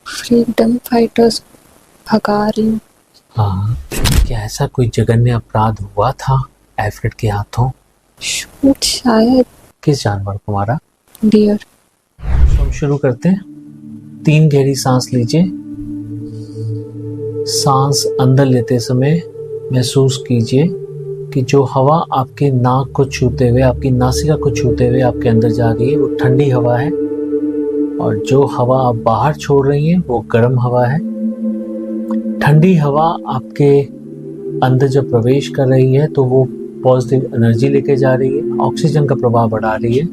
Freedom fighters भगा रही हूँ। हाँ, क्या ऐसा कोई जघन्य अपराध हुआ था एल्फ्रेड के हाथों? शूट शायद किस जानवर को मारा? डियर। तो हम शुरू करते हैं। 3 गहरी सांस लीजिए। सांस अंदर लेते समय महसूस कीजिए कि जो हवा आपके नाक को छूते हुए, आपकी नासिका को छूते हुए आपके अंदर जा रही है वो ठंडी हवा है, और जो हवा आप बाहर छोड़ रही हैं वो गर्म हवा है। ठंडी हवा आपके अंदर जब प्रवेश कर रही है तो वो पॉजिटिव एनर्जी लेके जा रही है, ऑक्सीजन का प्रवाह बढ़ा रही है,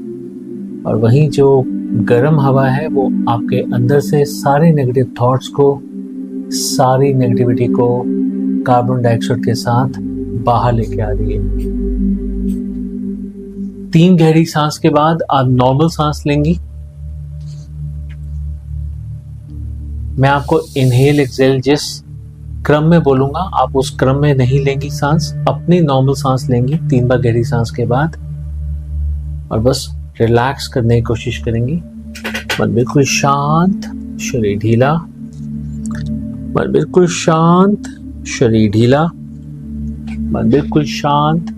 और वहीं जो गर्म हवा है वो आपके अंदर से सारे नेगेटिव थॉट्स को, सारी नेगेटिविटी को कार्बन डाइऑक्साइड के साथ बाहर लेके आ रही है। 3 गहरी सांस के बाद आप नॉर्मल सांस लेंगी। मैं आपको इनहेल एक्सहेल जिस क्रम में बोलूंगा आप उस क्रम में नहीं लेंगी सांस, अपनी नॉर्मल सांस लेंगी 3 बार गहरी सांस के बाद, और बस रिलैक्स करने की कोशिश करेंगी। मन बिल्कुल शांत, शरीर ढीला। मन बिल्कुल शांत, शरीर ढीला। मन बिल्कुल शांत,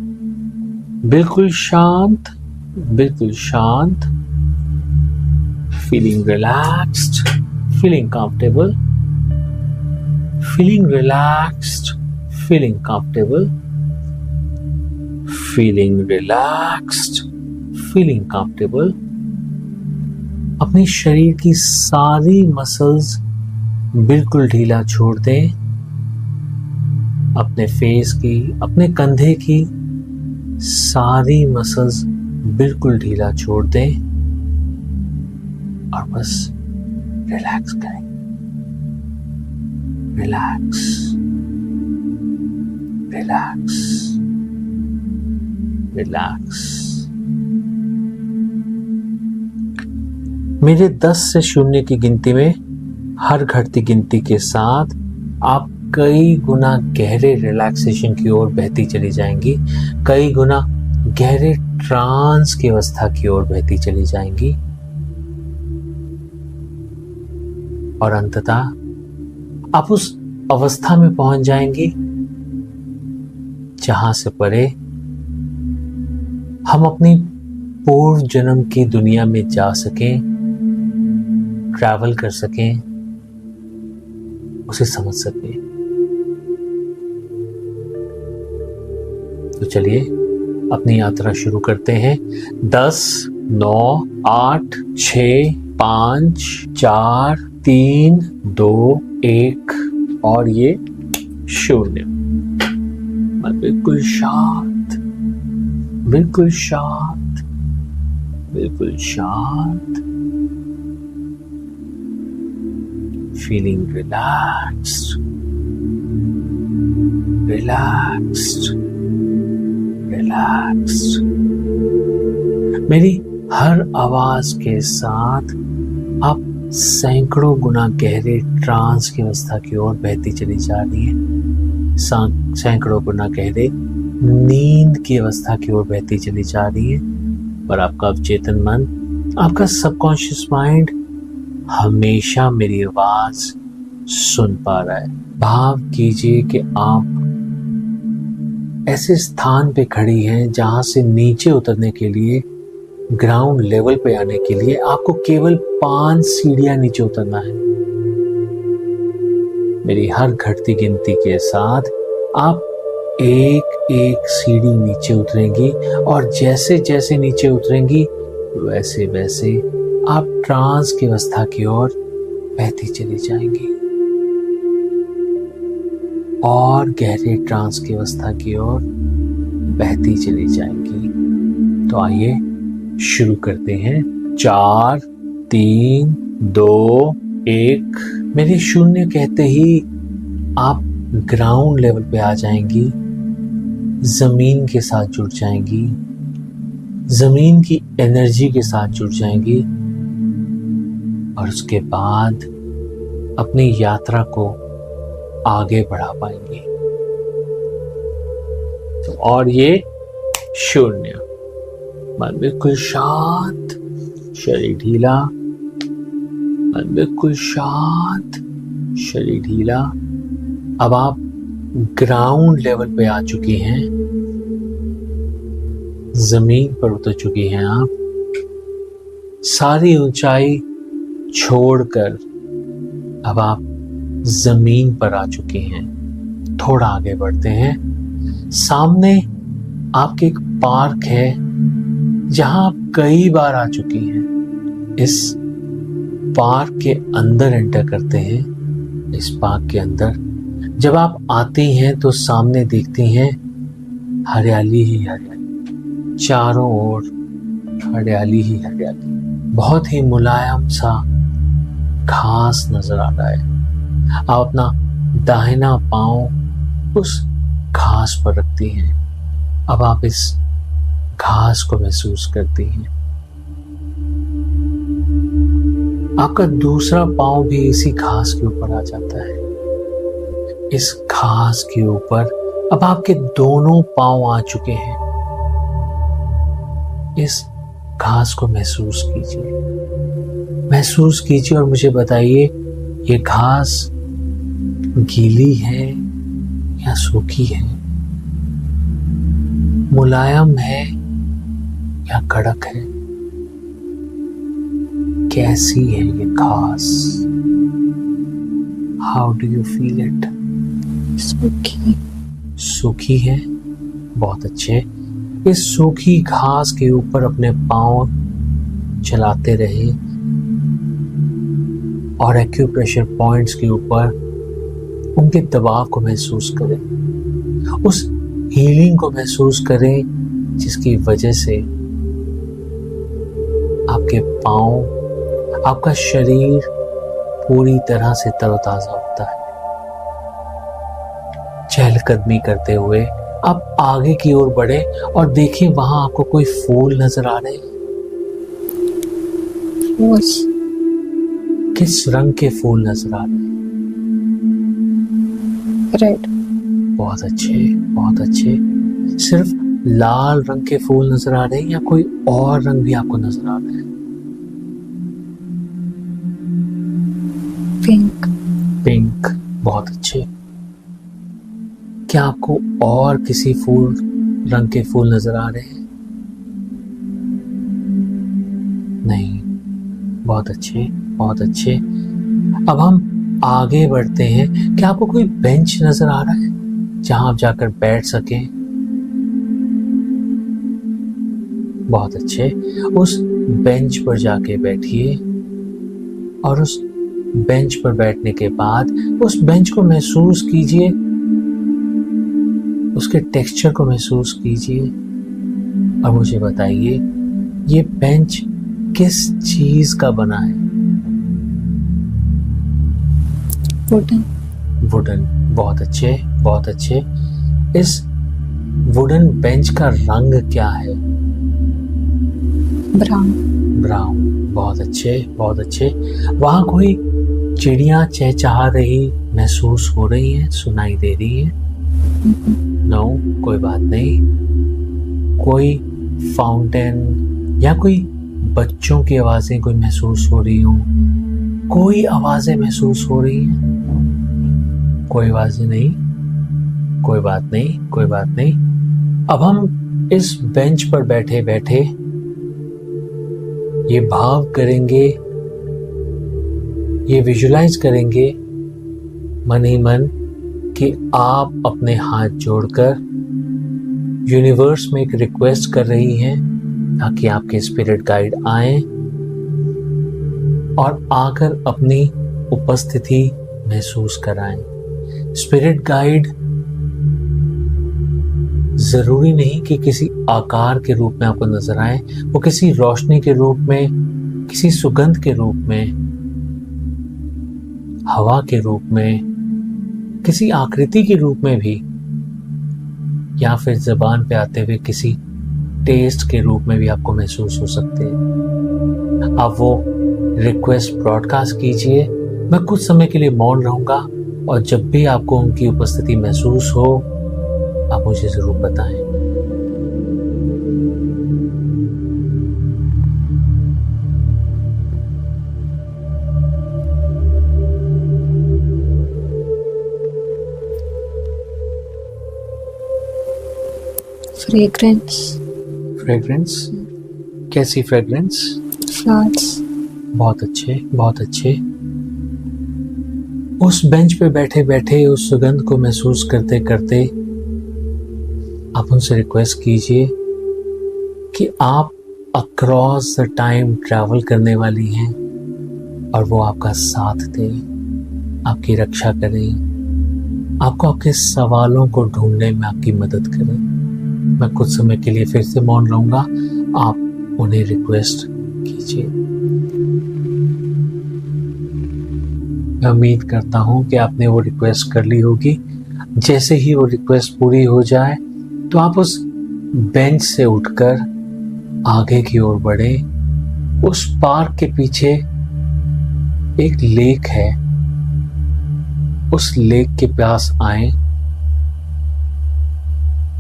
बिल्कुल शांत, बिल्कुल शांत। Feeling relaxed, feeling comfortable, feeling relaxed, feeling comfortable, feeling relaxed, feeling comfortable। अपनी शरीर की सारी मसल्स बिल्कुल ढीला छोड़ दें। अपने फेस की, अपने कंधे की सारी मसल्स बिल्कुल ढीला छोड़ दें और बस रिलैक्स करें। Relax, relax, relax. मेरे 10 से 0 की गिनती में हर घटती गिनती के साथ आप कई गुना गहरे रिलैक्सेशन की ओर बहती चली जाएंगी, कई गुना गहरे ट्रांस की अवस्था की ओर बहती चली जाएंगी, और अंततः आप उस अवस्था में पहुंच जाएंगी जहां से परे हम अपनी पूर्व जन्म की दुनिया में जा सकें, ट्रैवल कर सकें, उसे समझ सकें। तो चलिए अपनी यात्रा शुरू करते हैं। 10, 9, 8, 6, 5, 4, 3, 2, 1 और ये 0। मन बिल्कुल शांत, बिल्कुल शांत, बिल्कुल शांत। Feeling relaxed, relaxed, relaxed. मेरी हर आवाज के साथ आप सैकड़ों गुना गहरे ट्रांस की अवस्था की ओर बहती चली जा रही है, सैकड़ों गुना गहरे नींद की अवस्था की ओर बहती चली जा रही है। पर आपका अवचेतन मन, आपका सबकॉन्शियस माइंड हमेशा मेरी आवाज सुन पा रहा है। भाव कीजिए कि आप ऐसे स्थान पे खड़ी हैं जहां से नीचे उतरने के लिए, ग्राउंड लेवल पे आने के लिए आपको केवल 5 सीढ़ियां नीचे उतरना है। मेरी हर घटती गिनती के साथ आप एक एक सीढ़ी नीचे उतरेंगी, और जैसे जैसे नीचे उतरेंगी वैसे वैसे आप ट्रांस की अवस्था की ओर बहती चली जाएंगी, और गहरे ट्रांस की अवस्था की ओर बहती चली जाएंगी। तो आइए शुरू करते हैं। 4, 3, 2, 1। मेरे 0 कहते ही आप ग्राउंड लेवल पे आ जाएंगी, जमीन के साथ जुड़ जाएंगी, जमीन की एनर्जी के साथ जुड़ जाएंगी, और उसके बाद अपनी यात्रा को आगे बढ़ा पाएंगी। तो और ये 0। मन बिल्कुल शांत, शरीर ढीला, मन बिल्कुल शांत, शरीर ढीला। अब आप ग्राउंड लेवल पे आ चुकी हैं, जमीन पर उतर चुकी हैं आप। सारी ऊंचाई छोड़कर अब आप जमीन पर आ चुकी हैं। थोड़ा आगे बढ़ते हैं। सामने आपके एक पार्क है जहां आप कई बार आ चुकी हैं। इस पार्क के अंदर एंटर करते हैं। इस पार्क के अंदर जब आप आती हैं तो सामने देखती हैं हरियाली ही हरियाली, चारों ओर हरियाली ही हरियाली। बहुत ही मुलायम सा घास नजर आ रहा है। आप अपना दाहिना पांव उस घास पर रखती हैं। अब आप इस घास को महसूस करती हैं। आपका दूसरा पांव भी इसी घास के ऊपर आ जाता है। इस घास के ऊपर अब आपके दोनों पांव आ चुके हैं। इस घास को महसूस कीजिए और मुझे बताइए ये घास गीली है या सूखी है, मुलायम है या कड़क है? कैसी है ये घास? How do you feel it? सूखी है। बहुत अच्छे। इस सूखी घास के ऊपर अपने पांव चलाते रहे और एक्यूप्रेशर पॉइंट्स के ऊपर उनके दबाव को महसूस करें। उस हीलिंग को महसूस करें जिसकी वजह से आपके पांव, आपका शरीर पूरी तरह से तरोताजा होता है। चहलकदमी करते हुए आप आगे की ओर बढ़े और देखें वहां आपको कोई फूल नजर आ रहे हैं। किस रंग के फूल नजर आ रहे हैं? रेड। बहुत अच्छे, बहुत अच्छे। सिर्फ लाल रंग के फूल नजर आ रहे हैं या कोई और रंग भी आपको नजर आ रहा है? पिंक। पिंक। बहुत अच्छे। क्या आपको और किसी फूल रंग के फूल नजर आ रहे हैं? नहीं। बहुत अच्छे, बहुत अच्छे। अब हम आगे बढ़ते हैं। क्या आपको कोई बेंच नजर आ रहा है जहां आप जाकर बैठ सकें? बहुत अच्छे। उस बेंच पर जाके बैठिए और उस बेंच पर बैठने के बाद उस बेंच को महसूस कीजिए, उसके टेक्सचर को महसूस कीजिए और मुझे बताइए ये बेंच किस चीज का बना है? वुडन। वुडन। बहुत अच्छे, बहुत अच्छे। इस वुडन बेंच का रंग क्या है? ब्राउन। ब्राउन। बहुत अच्छे, बहुत अच्छे। वहां कोई चिड़िया चहचहा रही महसूस हो रही है, सुनाई दे रही है? नो, कोई बात नहीं। कोई फाउंटेन या कोई बच्चों की आवाजें कोई महसूस हो रही हो? कोई आवाजें महसूस हो रही हैं? कोई आवाजें नहीं? कोई बात नहीं, कोई बात नहीं। अब हम इस बेंच पर बैठे बैठे ये भाव करेंगे, ये विजुलाइज करेंगे मन ही मन कि आप अपने हाथ जोड़कर यूनिवर्स में एक रिक्वेस्ट कर रही हैं ताकि आपके स्पिरिट गाइड आए और आकर अपनी उपस्थिति महसूस कराएं। स्पिरिट गाइड जरूरी नहीं कि किसी आकार के रूप में आपको नजर आए, वो किसी रोशनी के रूप में, किसी सुगंध के रूप में, हवा के रूप में, किसी आकृति के रूप में भी, या फिर जबान पे आते हुए किसी टेस्ट के रूप में भी आपको महसूस हो सकते हैं। आप वो रिक्वेस्ट ब्रॉडकास्ट कीजिए। मैं कुछ समय के लिए मौन रहूंगा और जब भी आपको उनकी उपस्थिति महसूस हो आप मुझे जरूर बताएं। फ्रेग्रेंस, फ्रेग्रेंस, कैसी फ्रेग्रेंस? फ्लावर्स, बहुत अच्छे, बहुत अच्छे। उस बेंच पे बैठे बैठे उस सुगंध को महसूस करते करते आप उनसे रिक्वेस्ट कीजिए कि आप अक्रॉस द टाइम ट्रैवल करने वाली हैं और वो आपका साथ दें, आपकी रक्षा करें, आपको आपके सवालों को ढूंढने में आपकी मदद करें। मैं कुछ समय के लिए फिर से मौन रहूंगा, आप उन्हें रिक्वेस्ट कीजिए। मैं उम्मीद करता हूं कि आपने वो रिक्वेस्ट कर ली होगी। जैसे ही वो रिक्वेस्ट पूरी हो जाए तो आप उस बेंच से उठकर आगे की ओर बढ़े। उस पार्क के पीछे एक लेक है, उस लेक के पास आए,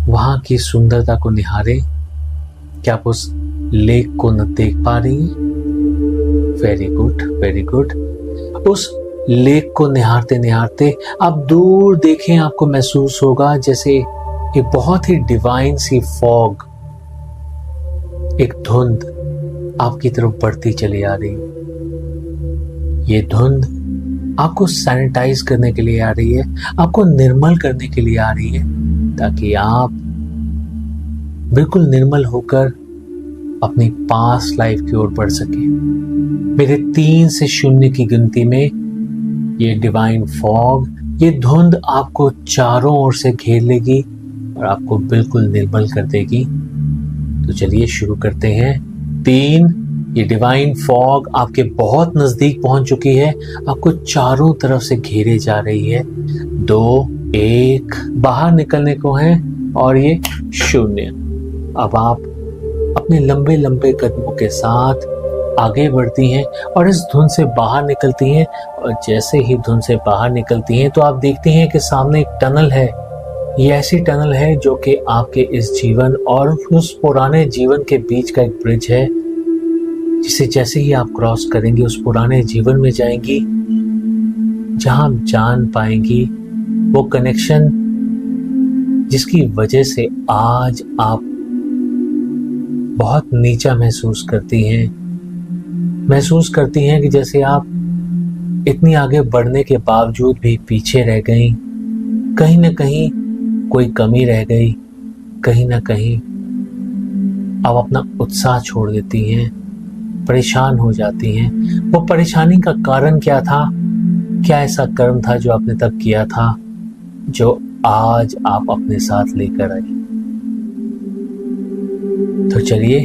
वहां की सुंदरता को निहारें। क्या आप उस लेक को न देख पा रही हैं? Very good, very good. उस लेक को निहारते निहारते आप दूर देखें, आपको महसूस होगा जैसे एक बहुत ही डिवाइन सी फॉग, एक धुंध आपकी तरफ बढ़ती चली आ रही। ये धुंध आपको सैनिटाइज करने के लिए आ रही है, आपको निर्मल करने के लिए आ रही है, ताकि आप बिल्कुल निर्मल होकर अपनी पास्ट लाइफ की ओर बढ़ सके। मेरे 3 से 0 की गिनती में ये डिवाइन फॉग, ये धुंध आपको चारों ओर से घेर लेगी और आपको बिल्कुल निर्मल कर देगी। तो चलिए शुरू करते हैं। 3, ये डिवाइन फॉग आपके बहुत नजदीक पहुंच चुकी है, आपको चारों तरफ से घेरे जा रही है। 2, 1, बाहर निकलने को है और ये 0। अब आप अपने लंबे लंबे कदमों के साथ आगे बढ़ती हैं और इस धुंध से बाहर निकलती हैं। और जैसे ही धुंध से बाहर निकलती हैं तो आप देखती हैं कि सामने एक टनल है। ये ऐसी टनल है जो कि आपके इस जीवन और उस पुराने जीवन के बीच का एक ब्रिज है, जिसे जैसे ही आप क्रॉस करेंगे उस पुराने जीवन में जाएंगी, जहां आप जान पाएंगी वो कनेक्शन जिसकी वजह से आज आप बहुत नीचा महसूस करती हैं कि जैसे आप इतनी आगे बढ़ने के बावजूद भी पीछे रह गई, कहीं ना कहीं कोई कमी रह गई, कहीं ना कहीं आप अपना उत्साह छोड़ देती हैं, परेशान हो जाती हैं। वो परेशानी का कारण क्या था? क्या ऐसा कर्म था जो आपने तब किया था, जो आज आप अपने साथ लेकर आई? तो चलिए,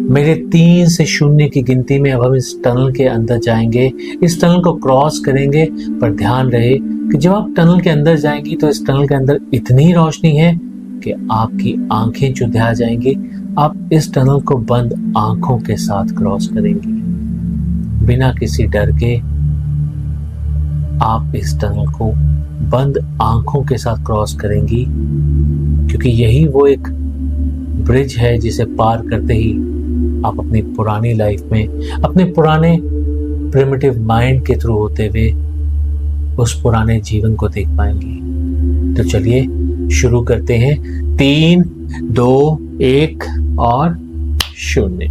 मेरे 3 से 0 की गिनती में अब हम इस टनल के अंदर जाएंगे, इस टनल को क्रॉस करेंगे। पर ध्यान रहे कि जब आप टनल के अंदर जाएंगी तो इस टनल के अंदर इतनी रोशनी है कि आपकी आंखें चुंधिया जाएंगी। आप इस टनल को बंद आंखों के साथ क्रॉस करेंगी, बिना किसी डर के। आप इस टनल को बंद आंखों के साथ क्रॉस करेंगी, क्योंकि यही वो एक ब्रिज है जिसे पार करते ही आप अपनी पुरानी लाइफ में, अपने पुराने प्रिमिटिव माइंड के थ्रू होते हुए उस पुराने जीवन को देख पाएंगी। तो चलिए शुरू करते हैं। 3, 2, 1 और 0।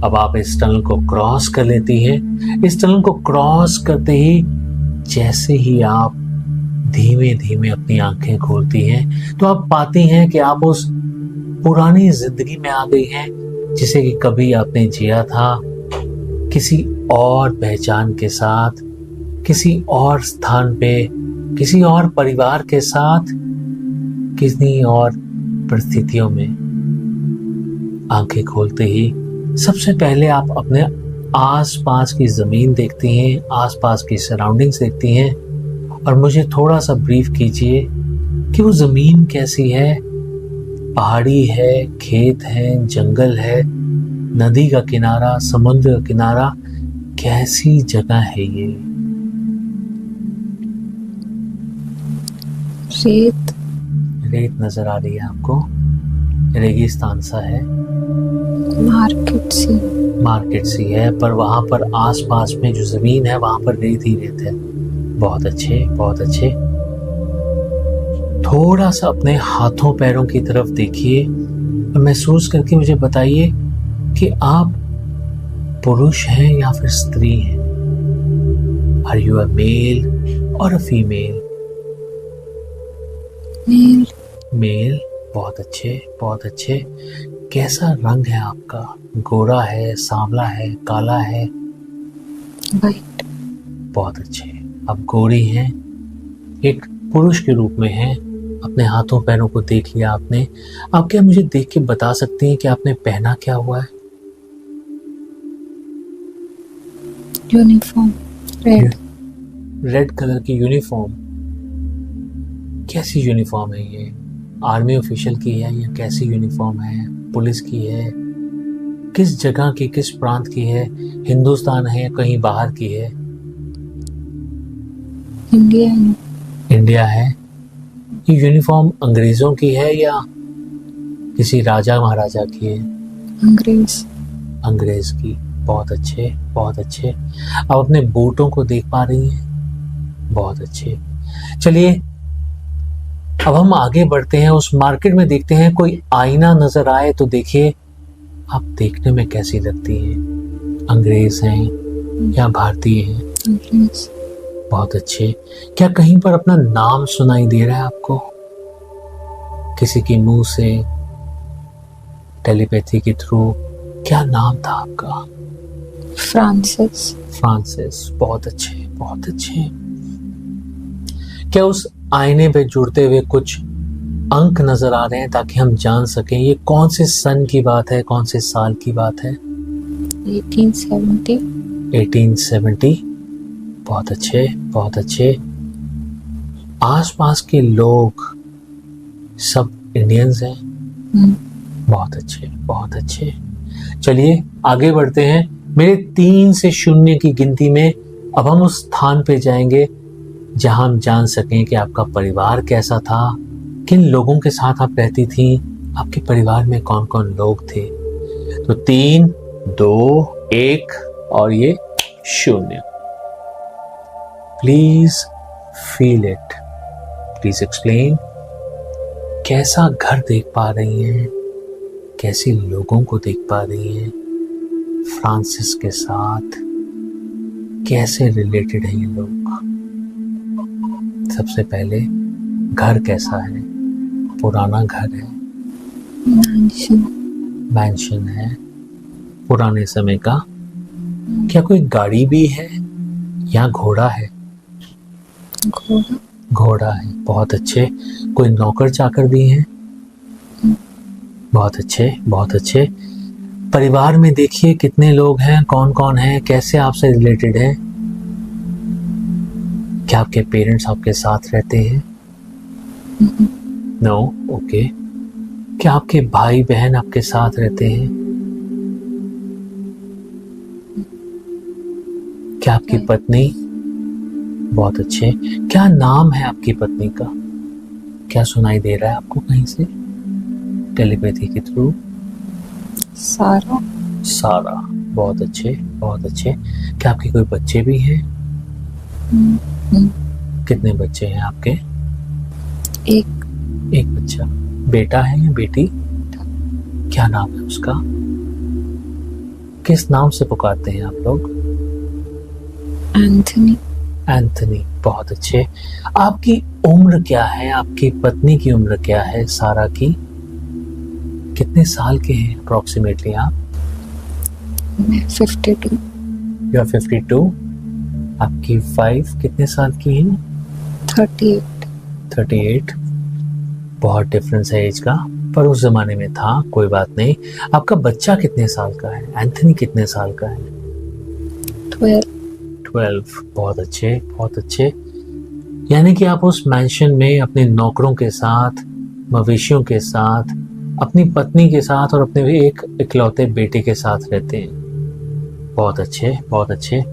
अब आप इस टनल को क्रॉस कर लेती हैं। इस टनल को क्रॉस करते ही जैसे ही आप धीमे धीमे अपनी आंखें खोलती हैं तो आप पाती हैं कि आप उस पुरानी जिंदगी में आ गई हैं जिसे कि कभी आपने जिया था, किसी और पहचान के साथ, किसी और स्थान पे, किसी और परिवार के साथ, किसी और परिस्थितियों में। आंखें खोलते ही सबसे पहले आप अपने आसपास की जमीन देखती हैं, आसपास की सराउंडिंग्स देखती हैं। और मुझे थोड़ा सा ब्रीफ कीजिए कि वो जमीन कैसी है? पहाड़ी है, खेत है, जंगल है, नदी का किनारा, समुद्र का किनारा, कैसी जगह है ये? रेत नजर आ रही है आपको? रेगिस्तान सा है, मार्केट सी है, पर वहां पर आसपास में जो जमीन है वहां पर रेत ही रेत है। बहुत अच्छे, बहुत अच्छे। थोड़ा सा अपने हाथों पैरों की तरफ देखिए, महसूस करके मुझे बताइए कि आप पुरुष हैं या फिर स्त्री हैं। आर यू अ मेल और अ फीमेल? मेल। मेल। बहुत अच्छे, बहुत अच्छे। कैसा रंग है आपका? गोरा है, सांवला है, काला है? वाइट। बहुत अच्छे। आप गोरी हैं, एक पुरुष के रूप में हैं। अपने हाथों पैरों को देख लिया आपने। आप क्या मुझे देख के बता सकती हैं कि आपने पहना क्या हुआ है? Uniform red. रेड कलर की यूनिफॉर्म। कैसी यूनिफॉर्म है ये? आर्मी ऑफिशियल की है या कैसी यूनिफॉर्म है? पुलिस की है? किस जगह की, किस प्रांत की है? हिंदुस्तान है या कहीं बाहर की है? इंडिया। इंडिया है। ये यूनिफॉर्म अंग्रेजों की है या किसी राजा महाराजा की है? अंग्रेज। अंग्रेज की। बहुत अच्छे, बहुत अच्छे। आप अपने बूटों को देख पा रही हैं? बहुत अच्छे। चलिए अब हम आगे बढ़ते हैं, उस मार्केट में देखते हैं कोई आईना नजर आए तो देखिए आप देखने में कैसी लगती हैं। अंग्रेज हैं या भारतीय हैं? अंग्रेज। बहुत अच्छे। क्या कहीं पर अपना नाम सुनाई दे रहा है आपको? किसी के मुंह से, टेलीपैथी के थ्रू? क्या नाम था आपका? फ्रांसिस। फ्रांसिस। बहुत अच्छे, बहुत अच्छे। क्या उस आईने पे जुड़ते हुए कुछ अंक नजर आ रहे हैं ताकि हम जान सकें ये कौन से सन की बात है, कौन से साल की बात है? 1870। 1870। बहुत अच्छे, बहुत अच्छे। आसपास के लोग सब इंडियंस हैं? बहुत अच्छे, बहुत अच्छे। चलिए आगे बढ़ते हैं। मेरे 3 से 0 की गिनती में अब हम उस स्थान पे जाएंगे जहां हम जान सकें कि आपका परिवार कैसा था, किन लोगों के साथ आप रहती थी, आपके परिवार में कौन कौन लोग थे। तो 3, 2, 1 और ये 0। Please feel it. Please explain. कैसा घर देख पा रही हैं? कैसे लोगों को देख पा रही हैं? फ्रांसिस के साथ कैसे रिलेटेड हैं ये लोग? सबसे पहले घर कैसा है? पुराना घर है? मैंशन है पुराने समय का? क्या कोई गाड़ी भी है या घोड़ा है? घोड़ा। घोड़ा है। बहुत अच्छे। कोई नौकर चाकर भी हैं? बहुत अच्छे, बहुत अच्छे। परिवार में देखिए कितने लोग हैं, कौन कौन हैं, कैसे आपसे रिलेटेड हैं? क्या आपके पेरेंट्स आपके साथ रहते हैं? नो। ओके। क्या आपके भाई बहन आपके साथ रहते हैं? क्या आपकी पत्नी? बहुत अच्छे। क्या नाम है आपकी पत्नी का? क्या सुनाई दे रहा है आपको कहीं से टेलीपैथी के थ्रू? सारा। सारा। बहुत अच्छे, बहुत अच्छे। क्या आपके कोई बच्चे भी हैं? कितने बच्चे हैं आपके? एक बच्चा। बेटा है या बेटी? क्या नाम है उसका? किस नाम से पुकारते हैं आप लोग? एंथनी। एंथनी। बहुत अच्छे। आपकी उम्र क्या है? आपकी पत्नी की उम्र क्या है, सारा की? कितने साल के हैं अप्रोक्सीमेटली आप? मैं 52। You are 52। आपकी वाइफ कितने साल की हैं? 38। 38। बहुत डिफरेंस है एज का, पर उस जमाने में था, कोई बात नहीं। आपका बच्चा कितने साल का है? एंथनी कितने साल का है? 12। बहुत अच्छे, बहुत अच्छे। यानी कि आप उस मैंशन में अपने नौकरों के साथ, मवेशियों के साथ, अपनी पत्नी के साथ और अपने एक इकलौते बेटे के साथ रहते हैं। बहुत अच्छे, बहुत अच्छे।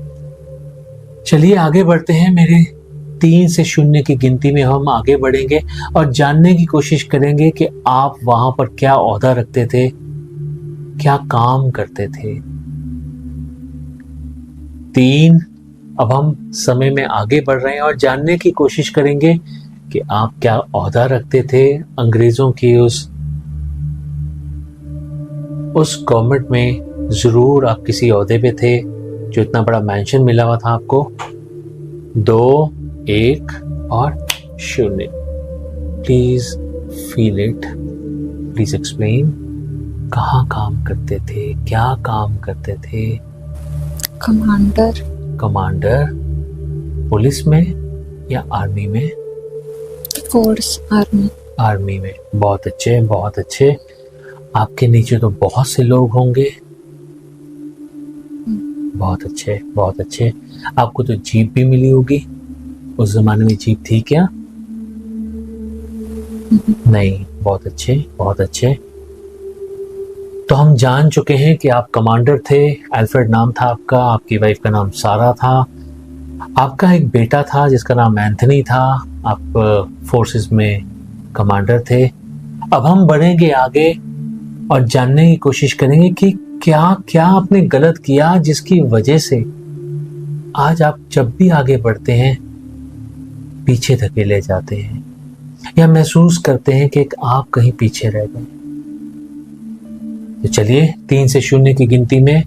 चलिए आगे बढ़ते हैं। मेरे 3 से 0 की गिनती में हम आगे बढ़ेंगे और जानने की कोशिश करेंगे कि आप वहां पर क्या ओहदा रखते थे, क्या काम करते थे। 3। अब हम समय में आगे बढ़ रहे हैं और जानने की कोशिश करेंगे कि आप क्या ओहदा रखते थे अंग्रेजों की उस उस गवर्नमेंट में जरूर आप किसी ओहदे पे थे जो इतना बड़ा मेंशन मिला हुआ था आपको। 2, 1 और 0। Please feel it, please explain. कहाँ काम करते थे, क्या काम करते थे? कमांडर। कमांडर, पुलिस में या आर्मी में? Force, army. आर्मी में। बहुत अच्छे, बहुत अच्छे। आपके नीचे तो बहुत से लोग होंगे। बहुत अच्छे, बहुत अच्छे। आपको तो जीप भी मिली होगी। उस जमाने में जीप थी क्या? नहीं। बहुत अच्छे, बहुत अच्छे। तो हम जान चुके हैं कि आप कमांडर थे। अल्फ्रेड नाम था आपका, आपकी वाइफ का नाम सारा था, आपका एक बेटा था जिसका नाम एंथनी था। आप फोर्सेस में कमांडर थे। अब हम बढ़ेंगे आगे और जानने की कोशिश करेंगे कि क्या क्या आपने गलत किया जिसकी वजह से आज आप जब भी आगे बढ़ते हैं पीछे धकेले जाते हैं या महसूस करते हैं कि आप कहीं पीछे रह गए। तो चलिए 3 से 0 की गिनती में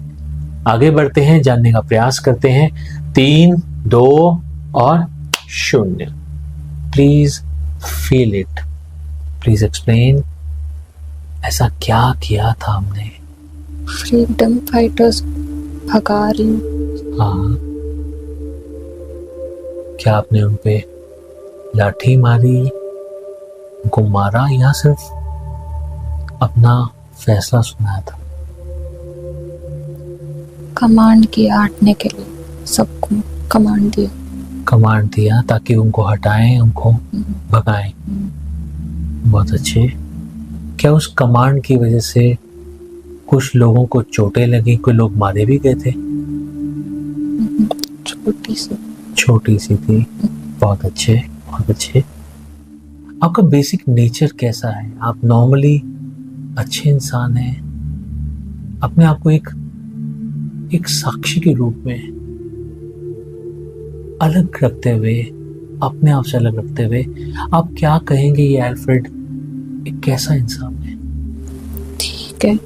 आगे बढ़ते हैं, जानने का प्रयास करते हैं। 3, 2 और 0। Please feel it, please explain. ऐसा क्या किया था हमने? फ्रीडम फाइटर्स भगा रही हूँ। हाँ। क्या आपने उन पे लाठी मारी, उनको मारा या सिर्फ अपना फैसला सुनाया था? कमांड किया हटने के लिए, सबको कमांड दिया। कमांड दिया ताकि उनको हटाएं, उनको भगाएं। बहुत अच्छे। क्या उस कमांड की वजह से कुछ लोगों को चोटें लगी, कोई लोग मारे भी गए थे? छोटी सी थी। बहुत अच्छे, बहुत अच्छे। आपका बेसिक नेचर कैसा है? आप नॉर्मली अच्छे इंसान हैं? अपने आप को एक साक्षी के रूप में अलग रखते हुए, अपने आप से अलग रखते हुए आप क्या कहेंगे ये अल्फ्रेड एक कैसा इंसान है? ठीक है।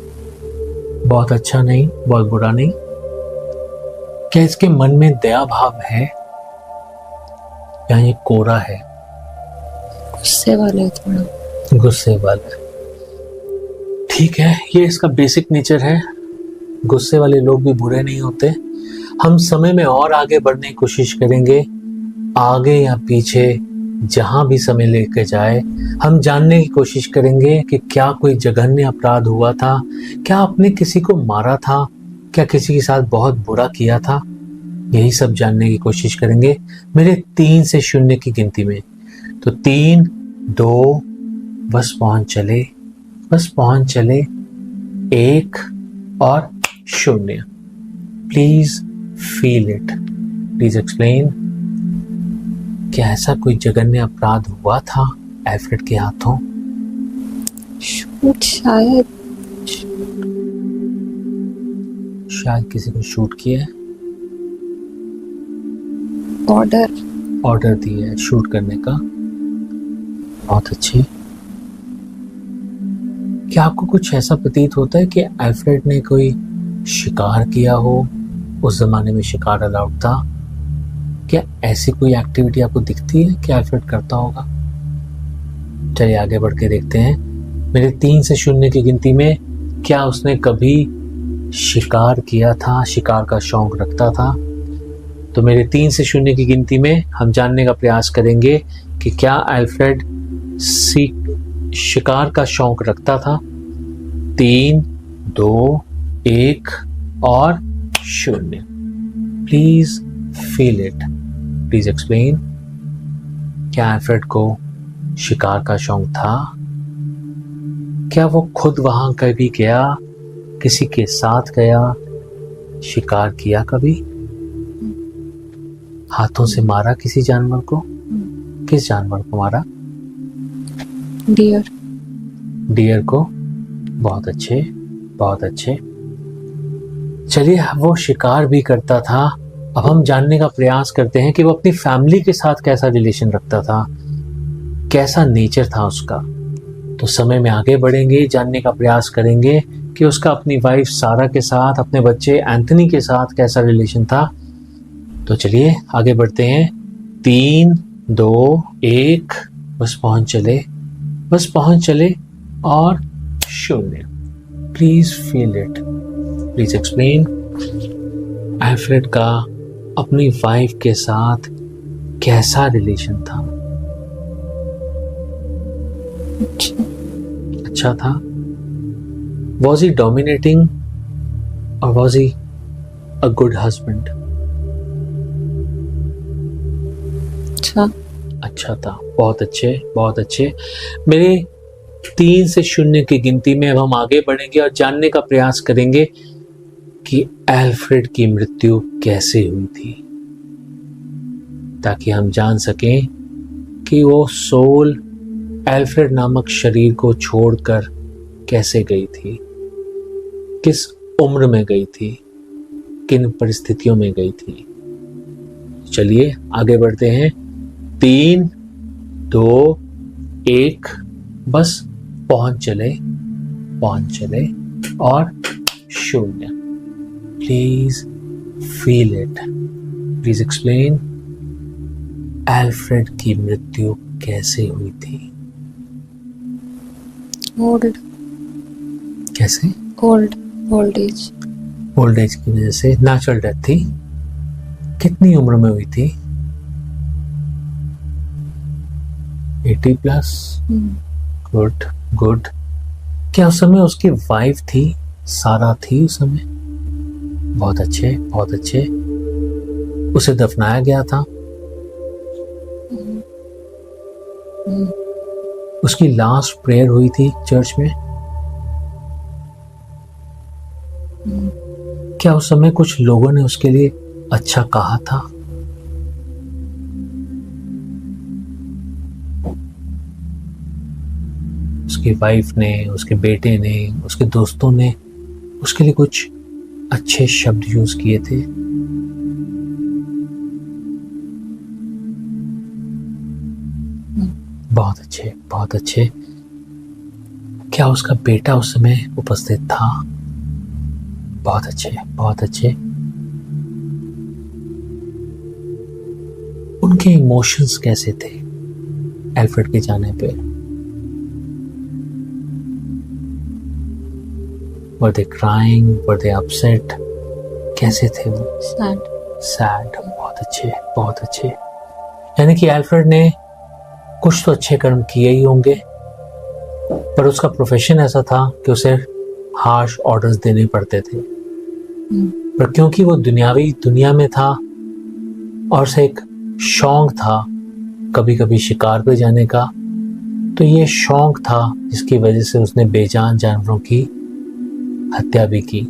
बहुत अच्छा नहीं, बहुत बुरा नहीं। क्या इसके मन में दया भाव है या ये कोरा है? गुस्से वाला, थोड़ा गुस्से वाला। ठीक है, ये इसका बेसिक नेचर है। गुस्से वाले लोग भी बुरे नहीं होते। हम समय में और आगे बढ़ने की कोशिश करेंगे, आगे या पीछे जहां भी समय लेकर जाए हम जानने की कोशिश करेंगे कि क्या कोई जघन्य अपराध हुआ था, क्या आपने किसी को मारा था, क्या किसी के साथ बहुत बुरा किया था। यही सब जानने की कोशिश करेंगे मेरे 3 से 0 की गिनती में। तो 3, 2, बस पहुंच चले, बस पहुंच चले। 1 और 0। Please feel it, please explain. क्या ऐसा कोई जघन्य अपराध हुआ था अल्फ्रेड के हाथों? शूट, शायद किसी को शूट किया है। ऑर्डर दिया है शूट करने का। बहुत अच्छी। क्या आपको कुछ ऐसा प्रतीत होता है कि अल्फ्रेड ने कोई शिकार किया हो? उस जमाने में शिकार अलाउड था। क्या ऐसी कोई एक्टिविटी आपको दिखती है कि अल्फ्रेड करता होगा? चलिए आगे बढ़ के देखते हैं। मेरे 3 से 0 की गिनती में क्या उसने कभी शिकार किया था, शिकार का शौक रखता था? तो मेरे 3 से 0 की गिनती में हम जानने का प्रयास करेंगे कि क्या अल्फ्रेड शिकार का शौक रखता था। 3, 2, 1 और 0। Please feel it, please explain. क्या अल्फ्रेड को शिकार का शौक था? क्या वो खुद वहां कभी गया, किसी के साथ गया, शिकार किया कभी? हाथों से मारा किसी जानवर को? किस जानवर को मारा? डियर को। बहुत अच्छे, बहुत अच्छे। चलिए, वो शिकार भी करता था। अब हम जानने का प्रयास करते हैं कि वो अपनी फैमिली के साथ कैसा रिलेशन रखता था, कैसा नेचर था उसका। तो समय में आगे बढ़ेंगे, जानने का प्रयास करेंगे कि उसका अपनी वाइफ सारा के साथ, अपने बच्चे एंथनी के साथ कैसा रिलेशन था। तो चलिए आगे बढ़ते हैं। 3, 2, 1, बस पहुंच चले और 0। Please feel it, please explain. Alfred का अपनी वाइफ के साथ कैसा रिलेशन था? अच्छा था। वॉज ही डोमिनेटिंग और was he a good husband? अच्छा था। बहुत अच्छे। मेरे 3 से 0 की गिनती में अब हम आगे बढ़ेंगे और जानने का प्रयास करेंगे कि एल्फ्रेड की मृत्यु कैसे हुई थी, ताकि हम जान सकें कि वो सोल एल्फ्रेड नामक शरीर को छोड़कर कैसे गई थी, किस उम्र में गई थी, किन परिस्थितियों में गई थी। चलिए आगे बढ़ते हैं। 3, 2, 1, बस पहुंच चले और 0। Please feel it, please explain. Alfred की मृत्यु कैसे हुई थी? ओल्ड। कैसे? Old age. ओल्ड एज की वजह से नेचुरल डेथ थी। कितनी उम्र में हुई थी? 80+। गुड। क्या उस समय उसकी वाइफ थी, सारा थी उस समय? बहुत अच्छे। उसे दफनाया गया था? उसकी लास्ट प्रेयर हुई थी चर्च में? क्या उस समय कुछ लोगों ने उसके लिए अच्छा कहा था? उसकी वाइफ ने, उसके बेटे ने, उसके दोस्तों ने उसके लिए कुछ अच्छे शब्द यूज किए थे? बहुत अच्छे। क्या उसका बेटा उस समय उपस्थित था? बहुत अच्छे। उनके इमोशंस कैसे थे एल्फ्रेड के जाने पे? Were they crying? Were they upset? कैसे थे वो? Sad। बहुत अच्छे। यानी कि एल्फ्रेड ने कुछ तो अच्छे कर्म किए ही होंगे, पर उसका प्रोफेशन ऐसा था कि उसे हार्श ऑर्डर्स देने पड़ते थे। पर क्योंकि वो दुनिया में था और उसे एक शौक था कभी कभी शिकार पे जाने का, तो ये शौक था जिसकी वजह से उसने बेजान जानवरों की हत्या भी की।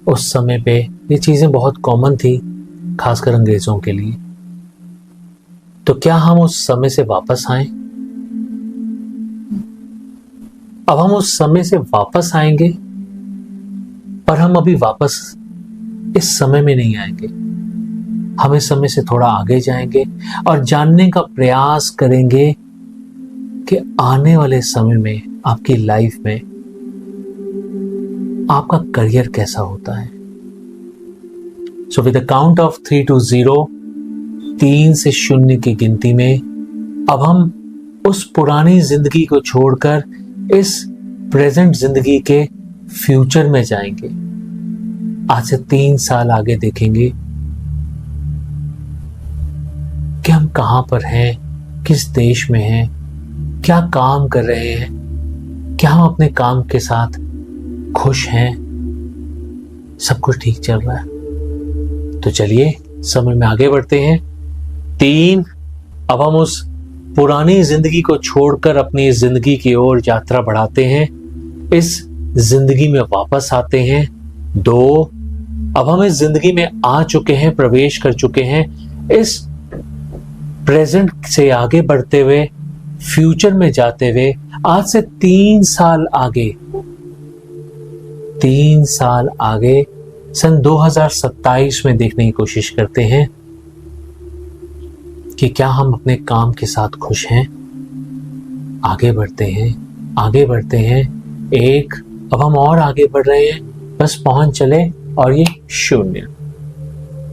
उस समय पे ये चीजें बहुत कॉमन थी, खासकर अंग्रेजों के लिए। तो क्या हम उस समय से वापस आए? अब हम उस समय से वापस आएंगे, पर हम अभी वापस इस समय में नहीं आएंगे। हम इस समय से थोड़ा आगे जाएंगे और जानने का प्रयास करेंगे कि आने वाले समय में आपकी लाइफ में आपका करियर कैसा होता है। So with the count of 3 to 0, 3 से 0 की गिनती में अब हम उस पुरानी जिंदगी को छोड़कर इस प्रेजेंट जिंदगी के फ्यूचर में जाएंगे। आज से 3 साल आगे देखेंगे कि हम कहां पर हैं, किस देश में हैं, क्या काम कर रहे हैं, क्या हम अपने काम के साथ खुश हैं, सब कुछ ठीक चल रहा है। तो चलिए समय में आगे बढ़ते हैं। 3, अब हम उस पुरानी जिंदगी को छोड़कर अपनी जिंदगी की ओर यात्रा बढ़ाते हैं, इस जिंदगी में वापस आते हैं। 2, अब हम इस जिंदगी में आ चुके हैं, प्रवेश कर चुके हैं। इस प्रेजेंट से आगे बढ़ते हुए फ्यूचर में जाते हुए आज से 3 साल आगे सन 2027 में देखने की कोशिश करते हैं कि क्या हम अपने काम के साथ खुश हैं। आगे बढ़ते हैं 1, अब हम और आगे बढ़ रहे हैं, बस पहुंच चले और ये शून्य।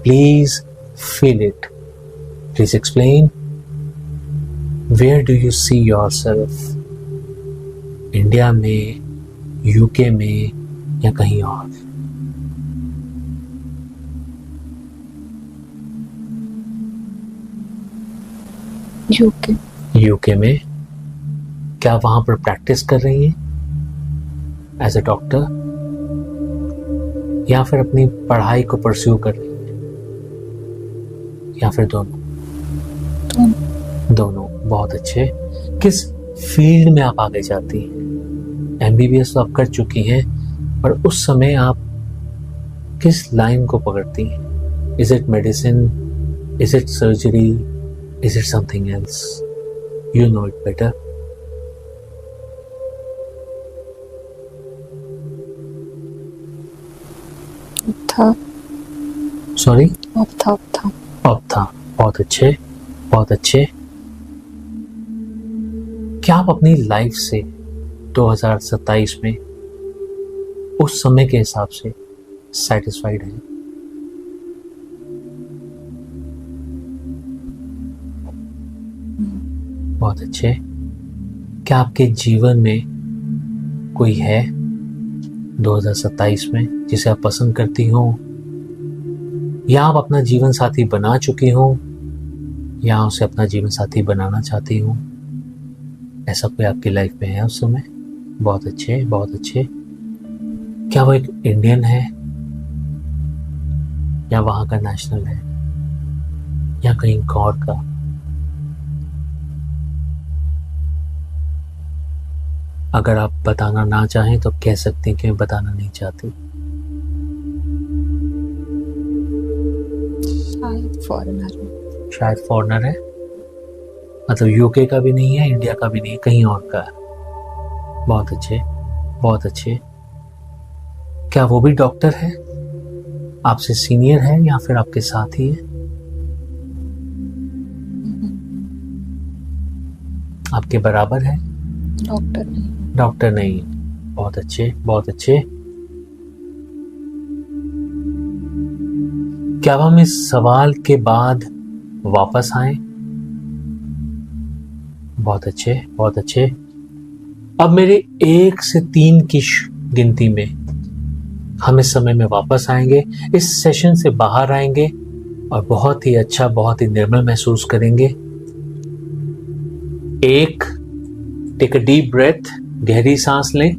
Please feel it, please explain, where do you see yourself? India में, यूके में या कहीं और? यूके। यूके में? क्या वहां पर प्रैक्टिस कर रही हैं एज ए डॉक्टर, या फिर अपनी पढ़ाई को परस्यू कर रही हैं, या फिर दोनों? दोनों। बहुत अच्छे। किस फील्ड में आप आगे जाती हैं? एमबीबीएस तो आप कर चुकी हैं, पर उस समय आप किस लाइन को पकड़ती हैं? Is it medicine, is it surgery, is it something else? You know it better. था। सॉरी? अब था। अब था। बहुत अच्छे, बहुत अच्छे। क्या आप अपनी लाइफ से 2027 में उस समय के हिसाब से सेटिस्फाइड हैं? बहुत अच्छे। क्या आपके जीवन में कोई है 2027 में जिसे आप पसंद करती हो, या आप अपना जीवन साथी बना चुकी हो, या उसे अपना जीवन साथी बनाना चाहती हो? ऐसा कोई आपकी लाइफ में है उस समय? बहुत अच्छे, बहुत अच्छे। क्या वो एक इंडियन है, या वहां का नेशनल है, या कहीं और का? अगर आप बताना ना चाहें तो कह सकते हैं कि मैं बताना नहीं चाहती। शायद फॉरेनर है। शायद फॉरेनर है, मतलब यूके का भी नहीं है, इंडिया का भी नहीं है, कहीं और का है। बहुत अच्छे, बहुत अच्छे। क्या वो भी डॉक्टर है? आपसे सीनियर है या फिर आपके साथ ही है? आपके बराबर है? डॉक्टर नहीं। डॉक्टर नहीं। बहुत अच्छे, बहुत अच्छे। क्या अब हम इस सवाल के बाद वापस आए? बहुत अच्छे, बहुत अच्छे। अब मेरे 1 से 3 की गिनती में हम इस समय में वापस आएंगे, इस सेशन से बाहर आएंगे और बहुत ही अच्छा, बहुत ही निर्मल महसूस करेंगे। 1, टेक अ डीप ब्रेथ, गहरी सांस लें।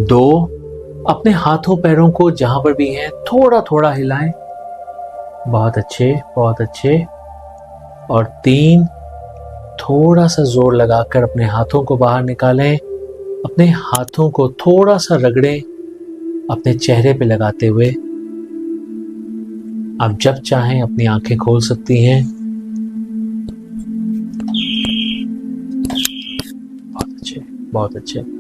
2, अपने हाथों पैरों को जहां पर भी हैं थोड़ा थोड़ा हिलाएं। बहुत अच्छे, बहुत अच्छे। और 3, थोड़ा सा जोर लगाकर अपने हाथों को बाहर निकालें। अपने हाथों को थोड़ा सा रगड़ें अपने चेहरे पे लगाते हुए। आप जब चाहें अपनी आंखें खोल सकती हैं। बहुत अच्छे, बहुत अच्छे।